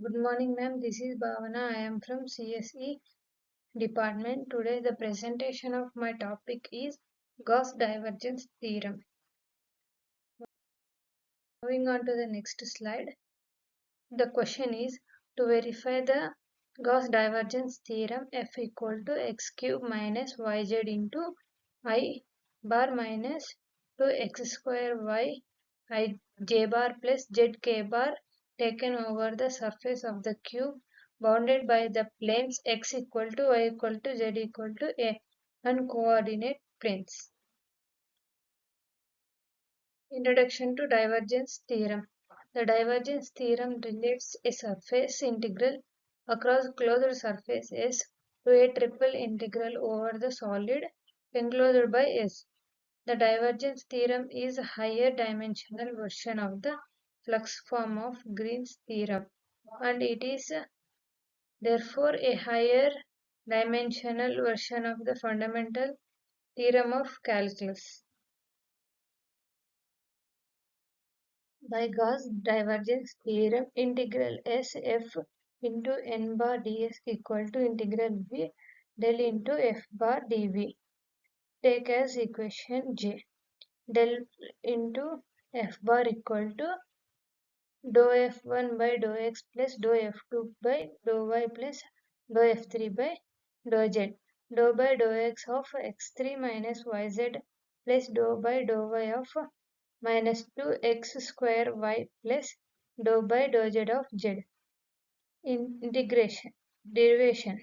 Good morning, ma'am. This is Bhavana. I am from CSE department. Today, the presentation of my topic is Gauss divergence theorem. Moving on to the next slide. The question is to verify the Gauss divergence theorem F equal to x cube minus yz into I bar minus 2x square y I j bar plus zk bar taken over the surface of the cube bounded by the planes x equal to y equal to z equal to a and coordinate planes. Introduction to divergence theorem. The divergence theorem relates a surface integral across closed surface S to a triple integral over the solid enclosed by S. The divergence theorem is a higher dimensional version of the flux form of Green's theorem, and it is therefore a higher dimensional version of the fundamental theorem of calculus. By Gauss divergence theorem, integral S f into n bar ds equal to integral v del into f bar dv. Take as equation J. Del into f bar equal to dou f1 by dou x plus dou f2 by dou y plus dou f3 by dou z. Dou by dou x of x3 minus yz plus dou by dou y of minus 2x square y plus dou by dou z of z. Integration. Derivation.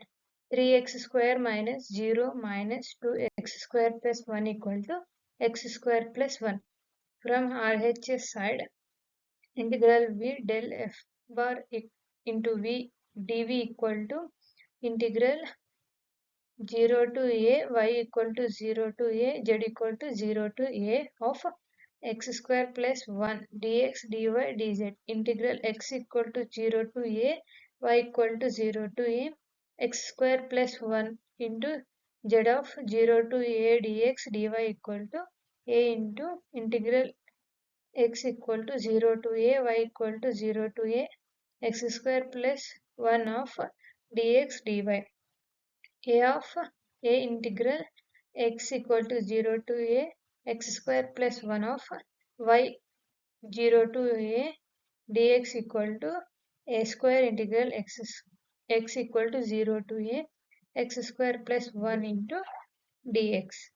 3x square minus 0 minus 2x square plus 1 equal to x square plus 1. From RHS side, integral v del f bar into v dv equal to integral 0 to a y equal to 0 to a z equal to 0 to a of x square plus 1 dx dy dz. Integral x equal to 0 to a y equal to 0 to a x square plus 1 into z of 0 to a dx dy equal to a into integral x equal to 0 to a y equal to 0 to a x square plus 1 of dx dy. A of a integral x equal to 0 to a x square plus 1 of y 0 to a dx equal to a square integral x equal to 0 to a x square plus 1 into dx.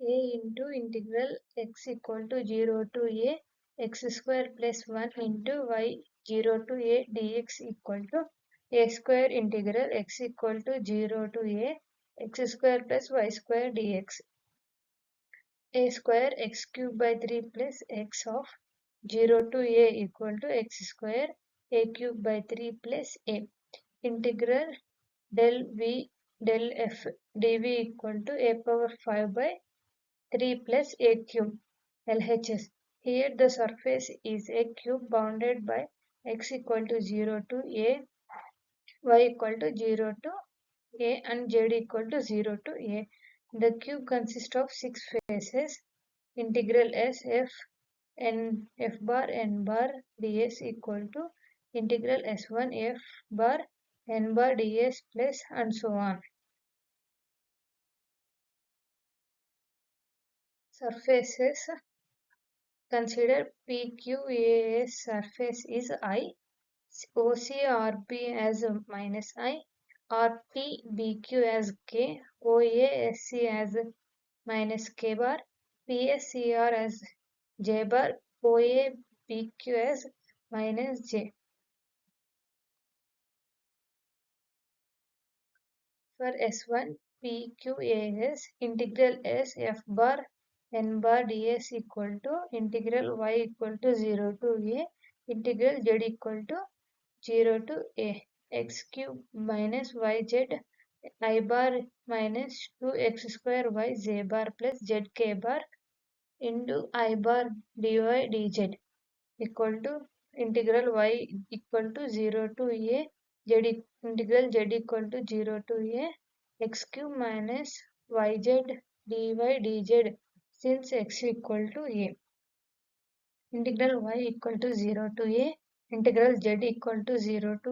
A into integral x equal to 0 to a x square plus 1 into y 0 to a dx equal to a square integral x equal to 0 to a x square plus y square dx. A square x cube by 3 plus x of 0 to a equal to x square a cube by 3 plus a. Integral del v del f dv equal to a power 5 by 3 plus a cube. LHS. Here the surface is a cube bounded by x equal to 0 to a, y equal to 0 to a and z equal to 0 to a. The cube consists of 6 faces. Integral S f n f bar n bar ds equal to integral S1 f bar n bar ds plus and so on. Surfaces. Consider PQAS surface is I, OCRP as minus I, RPBQ as K, OASC as minus K bar, PSCR as J bar, OABQ as minus J. For S1 PQAS, integral S F bar n bar ds equal to integral y equal to 0 to a integral z equal to 0 to a x cube minus yz I bar minus 2x square y z bar plus zk bar into I bar dy dz equal to integral y equal to 0 to a integral z equal to 0 to a x cube minus yz dy dz since x equal to a. Integral y equal to 0 to a integral z equal to 0 to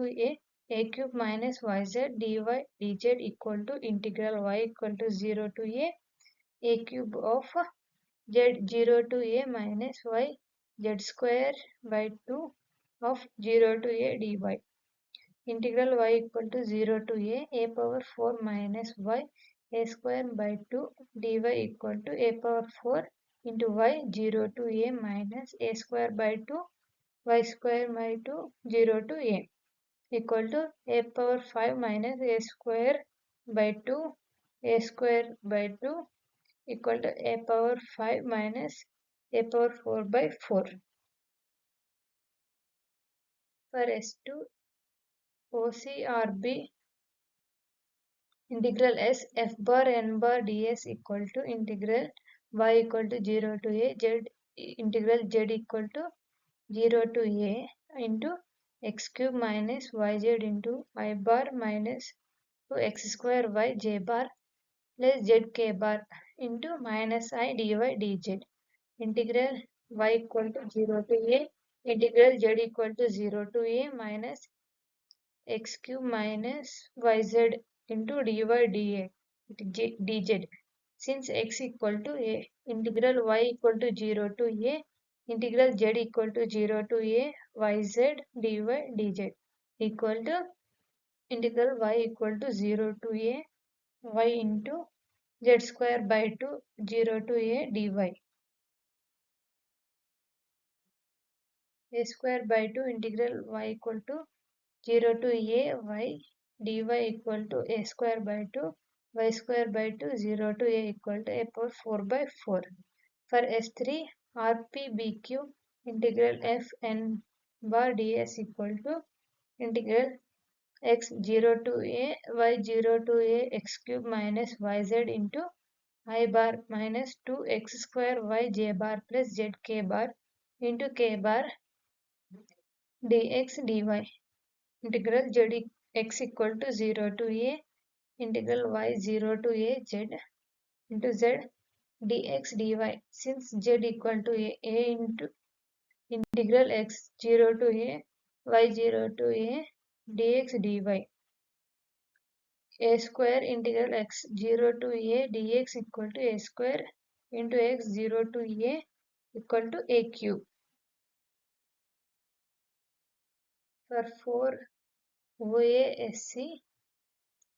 a cube minus yz dy dz equal to integral y equal to 0 to a cube of z 0 to a minus y z square by 2 of 0 to a dy. Integral y equal to 0 to a power 4 minus y a square by 2 dy equal to a power 4 into y 0 to a minus a square by 2 y square by 2 0 to a equal to a power 5 minus a square by 2 a square by 2 equal to a power 5 minus a power 4 by 4. For S2 OCRB integral S f bar n bar ds equal to integral y equal to 0 to a z integral z equal to 0 to a into x cube minus yz into I bar minus 2x square y j bar plus zk bar into minus I dy dz. Integral y equal to 0 to a integral z equal to 0 to a minus x cube minus yz into dy dz. Since x equal to a, integral y equal to 0 to a, integral z equal to 0 to a yz dy dz equal to integral y equal to 0 to a y into z square by 2 0 to a dy. A square by 2 integral y equal to 0 to a y dy equal to a square by 2 y square by 2 0 to a equal to a power 4 by 4. For S3 RPBQ integral f n bar ds equal to integral x 0 to a y 0 to a x cube minus yz into I bar minus 2x square y j bar plus zk bar into k bar dx dy. Integral z x equal to 0 to a integral y 0 to a z into z dx dy. Since z equal to a into integral x 0 to a y 0 to a dx dy. A square integral x 0 to a dx equal to a square into x 0 to a equal to a cube. For 4 OASC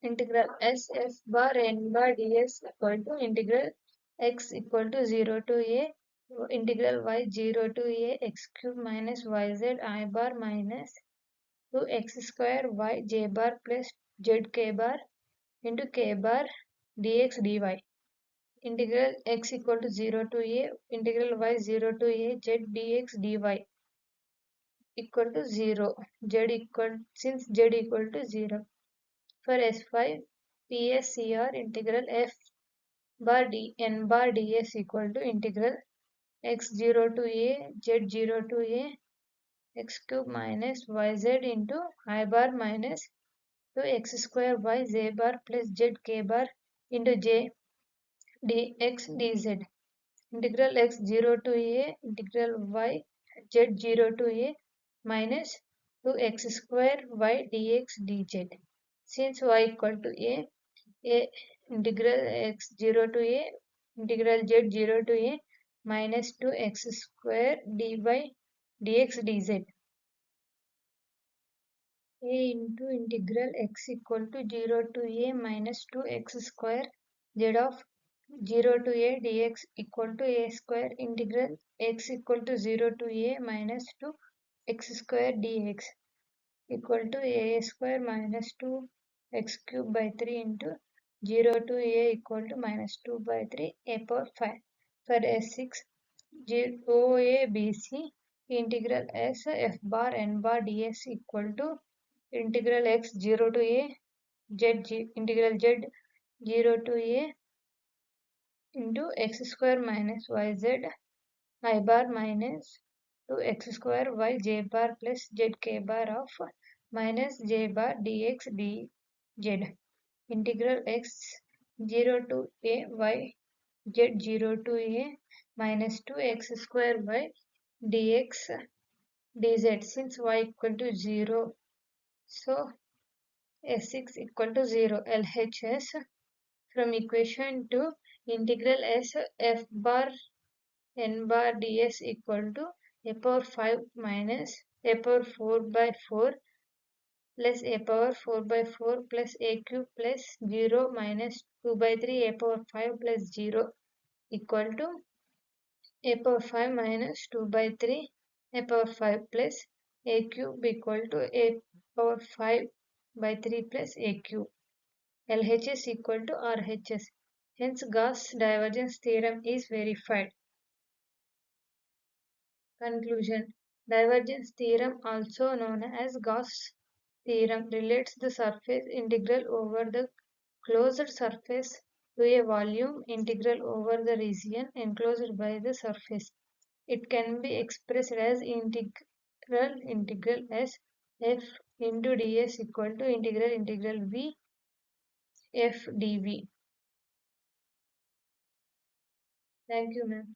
integral s f bar n bar ds equal to integral x equal to 0 to a integral y 0 to a x cube minus yz I bar minus 2x square y j bar plus zk bar into k bar dx dy. Integral x equal to 0 to a integral y 0 to a z dx dy equal to 0 z equal since z equal to 0. For S5 PSCR integral f bar d n bar ds equal to integral x 0 to a z 0 to a x cube minus yz into I bar minus 2x square y z bar plus zk bar into j dx dz. Integral x 0 to a integral y z 0 to a minus 2x square y dx dz. Since y equal to a integral x 0 to a integral z 0 to a minus 2x square dy dx dz. A into integral x equal to 0 to a minus 2x square z of 0 to a dx equal to a square integral x equal to 0 to a minus 2 x square dx equal to a square minus 2 x cube by 3 into 0 to a equal to minus 2 by 3 a power 5. For S6 OABC integral s f bar n bar ds equal to integral x 0 to a integral z 0 to a into x square minus yz I bar minus 2x square y j bar plus zk bar of minus j bar dx dz. Integral x 0 to a y z 0 to a minus 2x square y dx dz since y equal to 0. So S6 equal to 0. LHS from equation 2 integral S f bar n bar ds equal to a power 5 minus a power 4 by 4 plus a power 4 by 4 plus a cube plus 0 minus 2 by 3 a power 5 plus 0 equal to a power 5 minus 2 by 3 a power 5 plus a cube equal to a power 5 by 3 plus a cube. LHS equal to RHS. Hence Gauss divergence theorem is verified. Conclusion. Divergence theorem, also known as Gauss theorem, relates the surface integral over the closed surface to a volume integral over the region enclosed by the surface. It can be expressed as integral as f into ds equal to integral v f dv. Thank you, ma'am.